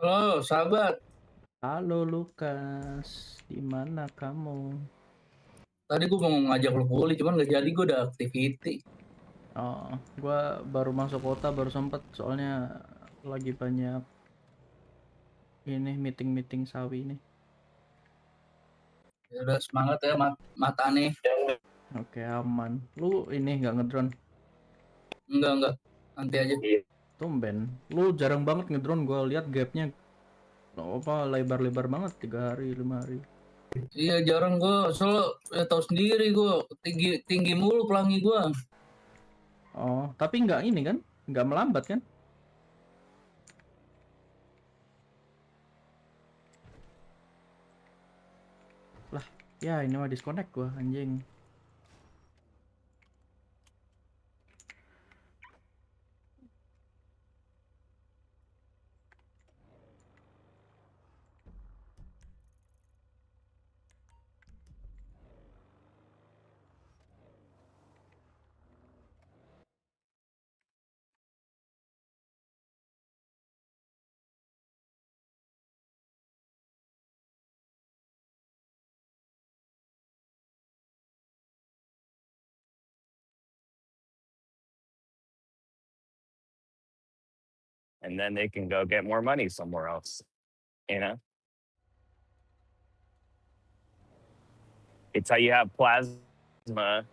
Halo, sahabat. Halo Lukas, di mana kamu? Tadi gue mau ngajak lu pulih, cuman gak jadi, gue udah activity. Oh, gua baru masuk kota, baru sempet soalnya lagi banyak ini meeting sawi nih. Ya udah semangat ya, mata nih. Oke, aman. Lu ini nggak ngedrone? Enggak. Nanti aja. Tumben. Lu jarang banget ngedrone, gua lihat gapnya apa lebar-lebar banget 3 hari, 5 hari. Iya, jarang gue. Soalnya ya tahu sendiri gue tinggi mulu pelangi gue. Oh, tapi nggak ini kan? Nggak melambat kan? Lah, ya ini mah disconnect gua anjing. And then they can go get more money somewhere else. You know, it's how you have plasma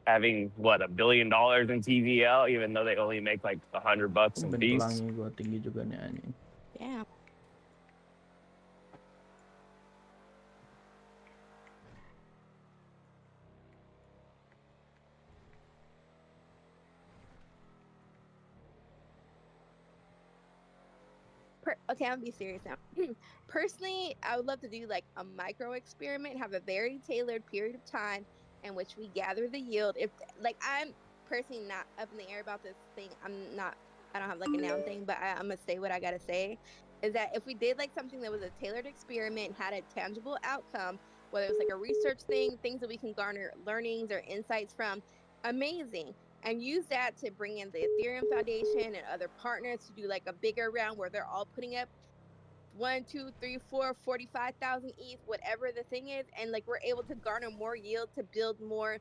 having what $1 billion in TVL, even though they only make like $100 a Tumben piece. pelangi gua tinggi juga nih anjing. Yeah. Okay, I'm gonna be serious now. Personally, I would love to do like a micro experiment, have a very tailored period of time in which we gather the yield. If like I'm personally not up in the air about this thing, I don't have like a noun thing, but I'm gonna say what I gotta say. Is that if we did like something that was a tailored experiment, had a tangible outcome, whether it was like a research thing, things that we can garner learnings or insights from, amazing. And use that to bring in the Ethereum Foundation and other partners to do like a bigger round where they're all putting up 1, 2, 3, 4, 45,000 ETH, whatever the thing is, and like we're able to garner more yield to build more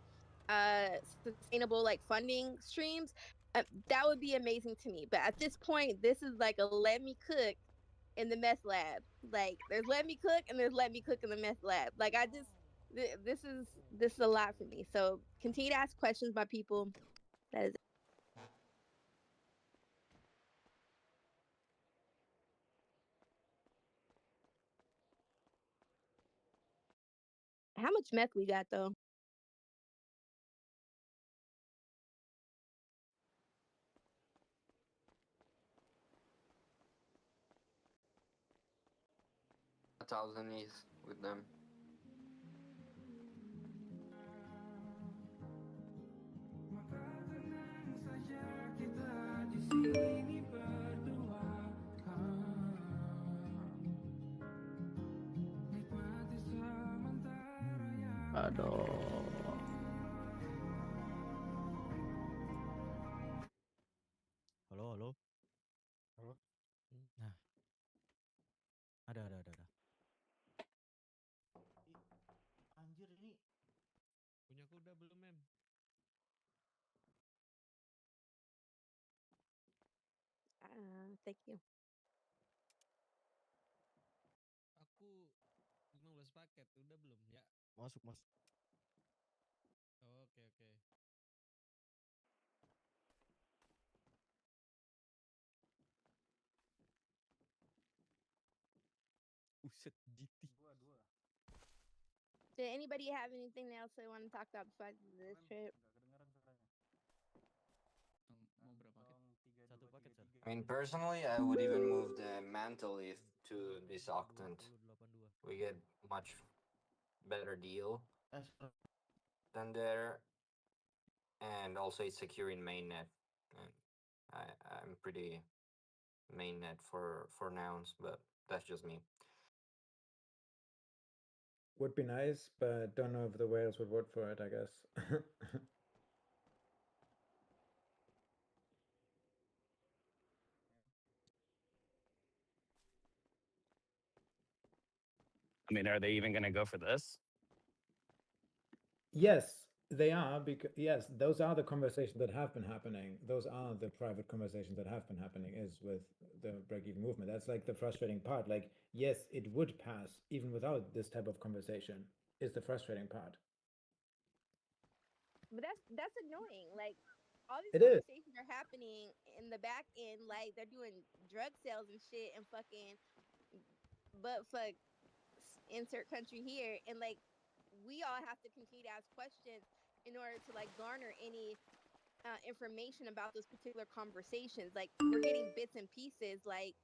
sustainable like funding streams. That would be amazing to me. But at this point, this is like a let me cook in the meth lab. Like there's let me cook and there's let me cook in the meth lab. Like I just this is a lot for me. So continue to ask questions by people. That is. How much meth we got though? $1,000 ETH with them. Aduh. Halo. Nah, ada. Anjir ini punya kuda belum, Mem? Thank you. Aku 15 paket, udah belum ya? Masuk. Oh, oke. Uset GT. Dua. Did anybody have anything else they want to talk about besides this trip? Satu paket, Sar. I mean, personally, I would even move the mantle ETH to this octant. We get much better deal than there, and also it's secure in mainnet. And I'm pretty mainnet for nouns, but that's just me. Would be nice, but don't know if the whales would vote for it, I guess. I mean, are they even going to go for this? Yes, they are, because yes, those are the conversations that have been happening. Those are the private conversations that have been happening, is with the break-even movement. That's like the frustrating part. Like, yes, it would pass even without this type of conversation, is the frustrating part. But that's annoying. Like all these It is. conversations are happening in the back end, like they're doing drug sales and shit and fucking but fuck insert country here, and like we all have to continue to ask questions in order to like garner any information about those particular conversations. Like we're getting bits and pieces. Like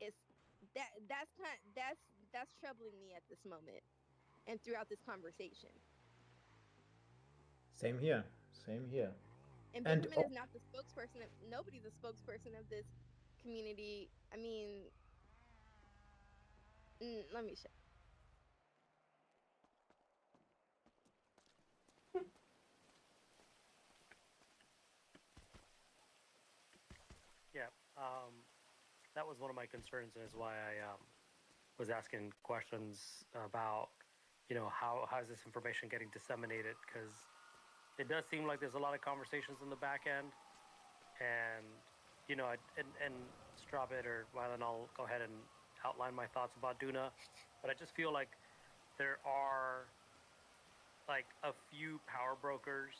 it's that's troubling me at this moment and throughout this conversation. Same here. Same here. And And Benjamin is not the spokesperson. Nobody's the spokesperson of this community. I mean, let me show. Yeah, that was one of my concerns, and is why I was asking questions about, how is this information getting disseminated? Because it does seem like there's a lot of conversations in the back end, and and Strabit or Wylan, I'll go ahead and outline my thoughts about Duna, but I just feel like there are like a few power brokers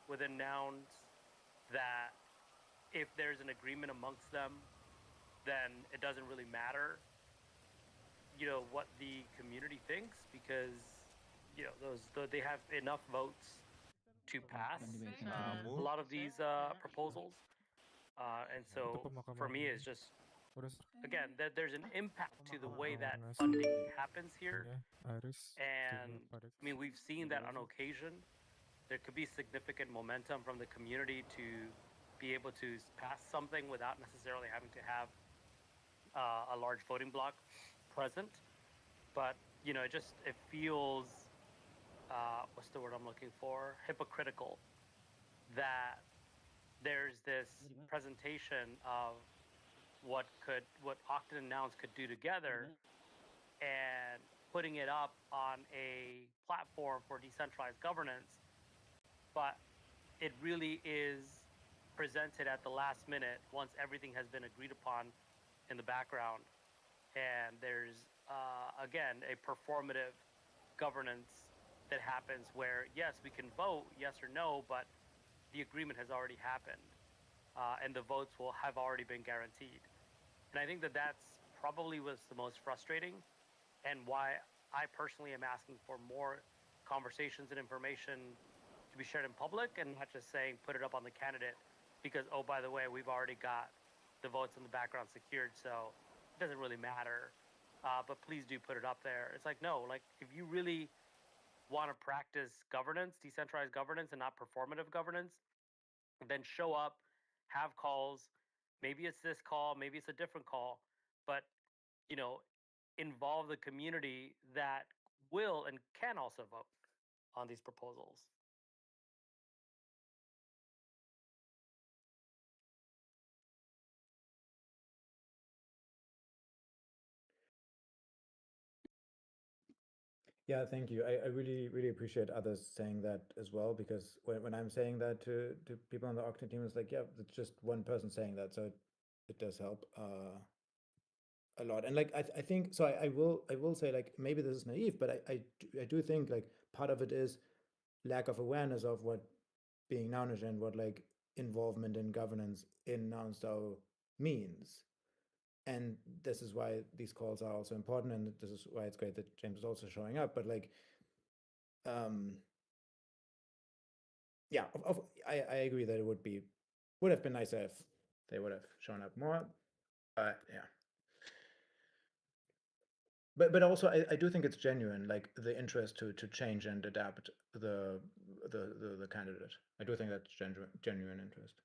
within Nouns that if there's an agreement amongst them, then it doesn't really matter, what the community thinks, because they have enough votes to pass a lot of these proposals, and so for me it's just, again, that there's an impact to the way that funding happens here, and I mean we've seen that on occasion. There could be significant momentum from the community to be able to pass something without necessarily having to have a large voting bloc present. But it feels, what's the word I'm looking for? Hypocritical that there's this presentation of what Octon and Nouns could do together, and putting it up on a platform for decentralized governance, but it really is presented at the last minute once everything has been agreed upon in the background, and there's again a performative governance that happens where yes, we can vote yes or no, but the agreement has already happened, and the votes will have already been guaranteed. And I think that that's probably what's the most frustrating, and why I personally am asking for more conversations and information to be shared in public, and not just saying put it up on the candidate because, oh, by the way, we've already got the votes in the background secured, so it doesn't really matter. But please do put it up there. It's like, no, like if you really want to practice governance, decentralized governance, and not performative governance, then show up, have calls. Maybe it's this call, maybe it's a different call, but you know, involve the community that will and can also vote on these proposals. yeah, thank you. I really, really appreciate others saying that as well, because when I'm saying that to people on the Octane team, it's like, yeah, it's just one person saying that, so it does help a lot. And like I think so. I will say, like, maybe this is naive, but I do think like part of it is lack of awareness of what being Nounish and what like involvement in governance in Nounstau means. And this is why these calls are also important, and this is why it's great that James is also showing up. But like, yeah, I agree that it would have been nicer if they would have shown up more. But yeah. But also I do think it's genuine, like the interest to change and adapt the candidate. I do think that's genuine interest.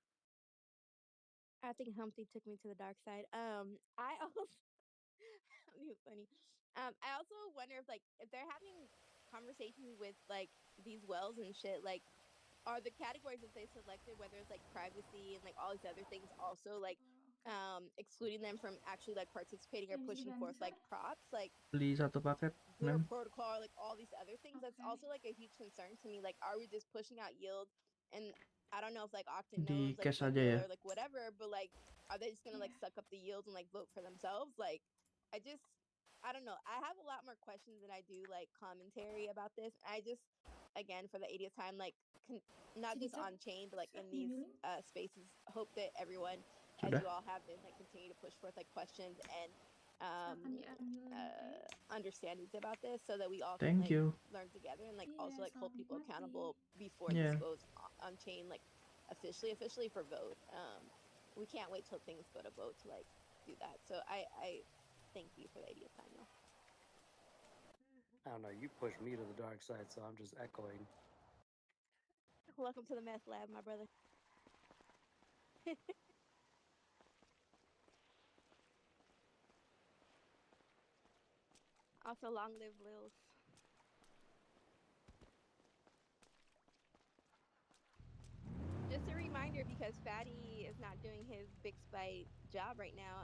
I think Humpty took me to the dark side. I also it was funny. I also wonder if they're having conversations with like these wells and shit, like are the categories that they selected, whether it's like privacy and like all these other things, also like excluding them from actually like participating or pushing forth like props, like Beli satu paket, glitter mem. protocol, like all these other things. That's also like a huge concern to me. Like, are we just pushing out yield? And I don't know if like Octon knows Di like cash aja goodwill ya. or like whatever, but like, are they just gonna like suck up the yields and like vote for themselves? Like, I don't know. I have a lot more questions than I do like commentary about this. I just, again, for the 80th time, like not just on chain, but like in these spaces, hope that everyone, as Sudah. you all have been, like continue to push forth like questions and understandings about this, so that we all can Thank like you. learn together and like also like hold people accountable before this Yeah. goes on chain, like officially for vote. We can't wait till things go to vote to like do that. So I thank you for the 80th time, y'all. I don't know. You pushed me to the dark side, so I'm just echoing. Welcome to the meth lab, my brother. Also, long live Lils. Just a reminder, because Fatty is not doing his big spite job right now.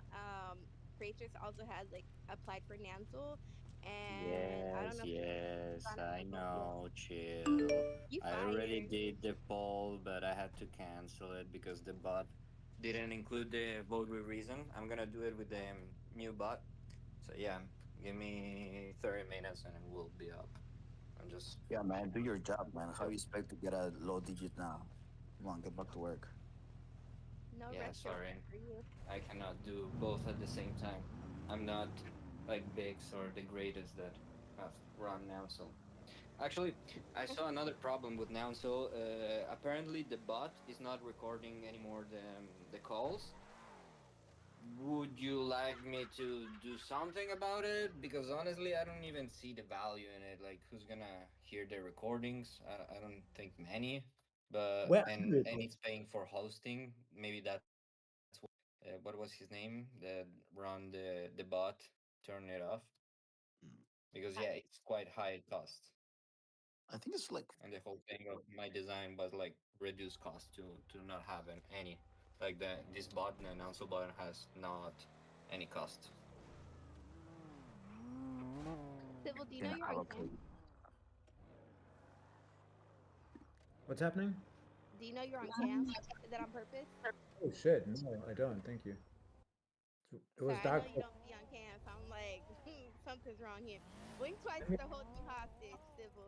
Fractus also has like applied for Nansel, and I don't know if Yes, gone I over the vote yet. know, chill. You I already fired. did the poll, but I had to cancel it because the bot didn't include the vote with reason. I'm gonna do it with the new bot. So yeah, give me 30 minutes and it will be up. I'm just Yeah, man, do your job, man. How you expect to get a low digit now? Come on, get back to work. No yeah, restoration sorry. for you. I cannot do both at the same time. I'm not like Biggs or the greatest that have run now, so actually, I saw another problem with now. So apparently, the bot is not recording anymore the calls. Would you like me to do something about it? Because honestly, I don't even see the value in it. Like, who's gonna hear the recordings? I don't think many. But Where are you and it's paying for hosting. Maybe that's what was his name that run the bot turn it off Mm. because yeah, it's quite high cost. I think it's like And the whole thing of my design was like reduce cost to not have any like this button and also button has not any cost. Civil, do you know gonna you're have on a cam? play. What's happening? Do you know you're on cam? Is that on purpose? Oh shit! No, I don't. Thank you. It was Sorry, I know dark. you don't be on cam, so I'm like, something's wrong here. Blink twice I if mean, they're holding you hostage, Civil.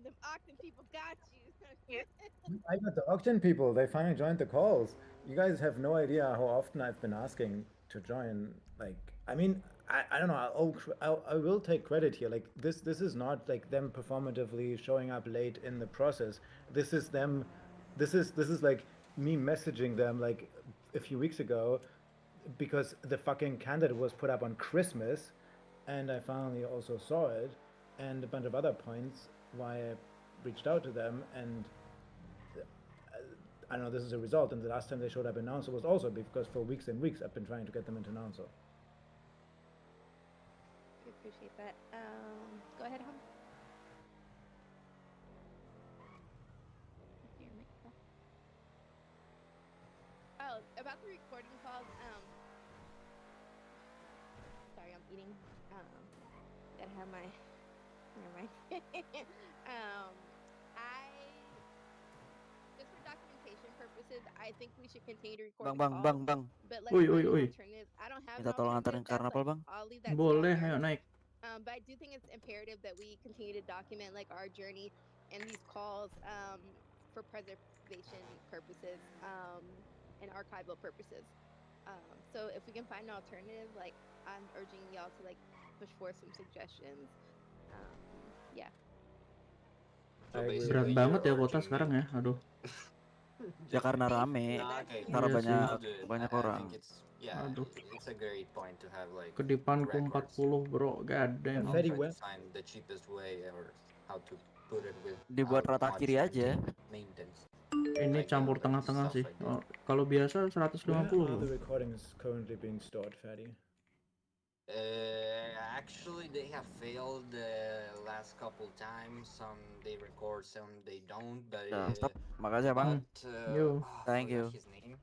Them Octon people got you. I got the auction people. They finally joined the calls. You guys have no idea how often I've been asking to join. Like, I mean, I don't know. I will take credit here. Like, this is not like them performatively showing up late in the process. This is them. This is like me messaging them like a few weeks ago, because the fucking candidate was put up on Christmas, and I finally also saw it, and a bunch of other points why I reached out to them, and I don't know, this is a result. And the last time they showed up in Nouncil was also because for weeks and weeks I've been trying to get them into Nouncil. We appreciate that. Go ahead, hum. Your mic off. Oh, about the recording calls. Sorry, I'm eating. Gotta have my. Never mind. I just for documentation purposes, I think we should continue to record the calls. But let's find an alternative. I don't have Minta an tolong alternative. anterin That's karnaval, like Bang. I'll leave that to y'all Boleh, nerds. ayo naik. But I do think it's imperative that we continue to document like our journey and these calls for preservation purposes and archival purposes. So if we can find an alternative, like I'm urging y'all to like push forth some suggestions. Yeah. So I agree. Berat basically, banget you're ya kota urging sekarang me. ya. Aduh. Ya karena rame, That's Okay, karena Iya cool. sih. I'll banyak do it. banyak I orang. think yeah, Aduh. it's a great point to have like Kedipanku records. 40, bro. Gadeng. I'll Fatty, try to when find the cheapest way or how to put it Dibuat without rata much kiri aja. maintenance. Ini Like campur the tengah-tengah stuff sih. I did. Oh, kalau biasa 150 where are loh. the recordings currently being stored, Fatty? Actually, they have failed the last couple times. Some they record, some they don't. But Ya, stop. Makasih ya, Bang. Yo. I Thank forgot you. his name.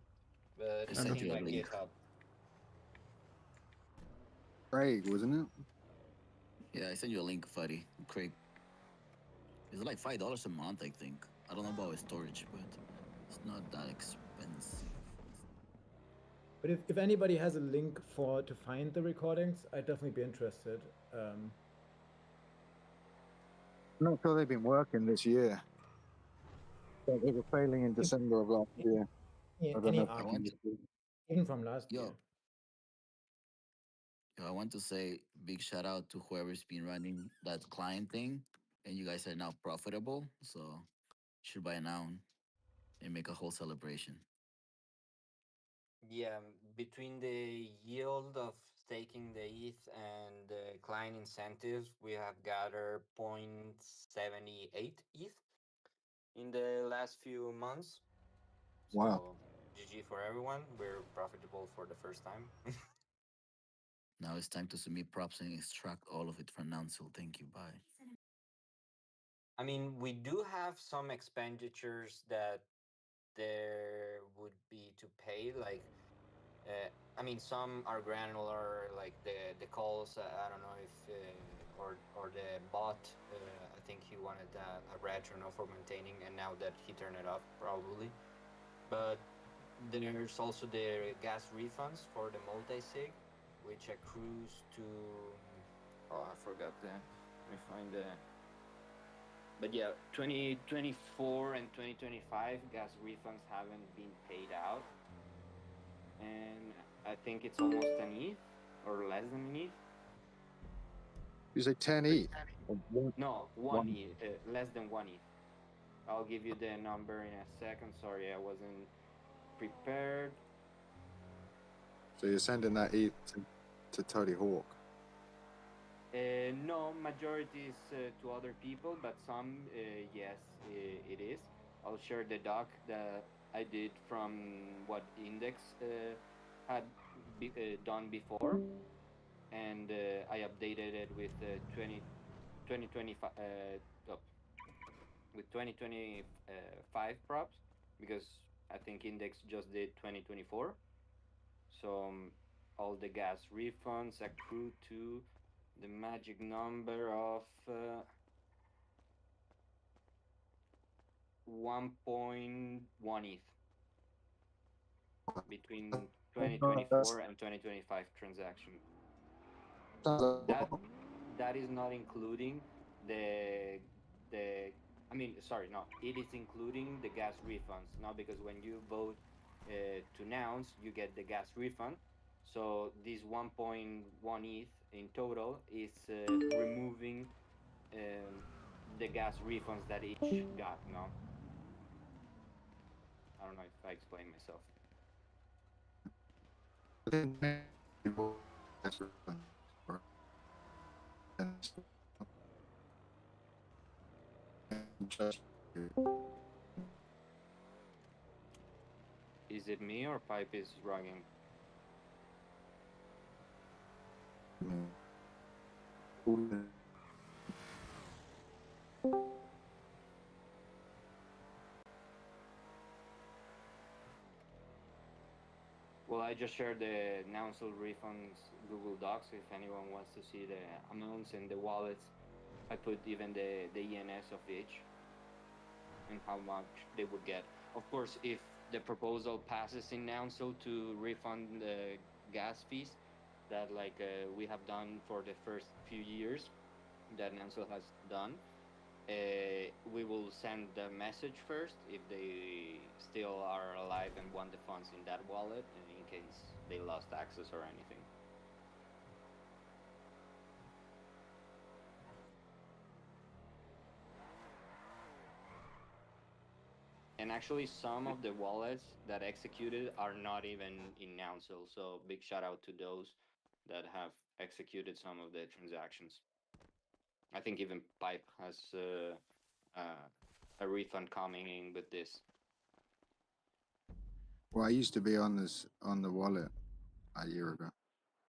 but I it's sent in you a my link. GitHub. Craig, wasn't it? Yeah, I sent you a link, Fuddy. Craig. It's like $5 a month, I think. I don't know about storage, but it's not that expensive. But if anybody has a link to find the recordings, I'd definitely be interested. I'm not sure they've been working this year. But they were failing in December of last year. I don't Any know if I they want can to, still- even from last yo, year. I want to say big shout out to whoever's been running that client thing, and you guys are now profitable. So should buy now and make a whole celebration. Yeah, between the yield of staking the ETH and the client incentives, we have gathered 0.78 ETH in the last few months. Wow. So GG for everyone. We're profitable for the first time. Now it's time to submit props and extract all of it from now. So thank you. Bye. I mean, we do have some expenditures that there would be to pay, like I mean, some are granular, like the calls. I don't know if or the bot. I think he wanted a retro for maintaining, and now that he turned it off, probably. But there's also the gas refunds for the multi-sig, which accrues to. Oh, I forgot the. Let me find the. But yeah, 2024 and 2025 gas refunds haven't been paid out, and I think it's almost an ETH or less than an ETH. You say 10 ETH? No, one ETH, less than one ETH. I'll give you the number in a second. Sorry, I wasn't prepared. So you're sending that ETH to Tony Hawk? No, majority is to other people, but some, yes, it is. I'll share the doc that I did from what Index had done before, and I updated it with 2025 with 2025 props, because I think Index just did 2024. So all the gas refunds accrue to the magic number of 1.1 ETH between 2024 and 2025 transaction. That is not including the I mean, sorry, no, it is including the gas refunds. No, because when you vote to announce, you get the gas refund. So this 1.1 ETH in total is removing the gas refunds that each got. No, I don't know if I explained myself. Is it me or Pipe is rugging? Well, I just shared the Nouncil refunds Google Docs if anyone wants to see the amounts and the wallets. I put even the ENS of each and how much they would get. Of course, if the proposal passes in Nouncil to refund the gas fees that we have done for the first few years that Nouncil has done, we will send the message first if they still are alive and want the funds in that wallet, in case they lost access or anything. And actually, some of the wallets that executed are not even in Nouncil, so big shout out to those that have executed some of the transactions. I think even Pipe has a refund coming in with this. Well, I used to be on the wallet a year ago.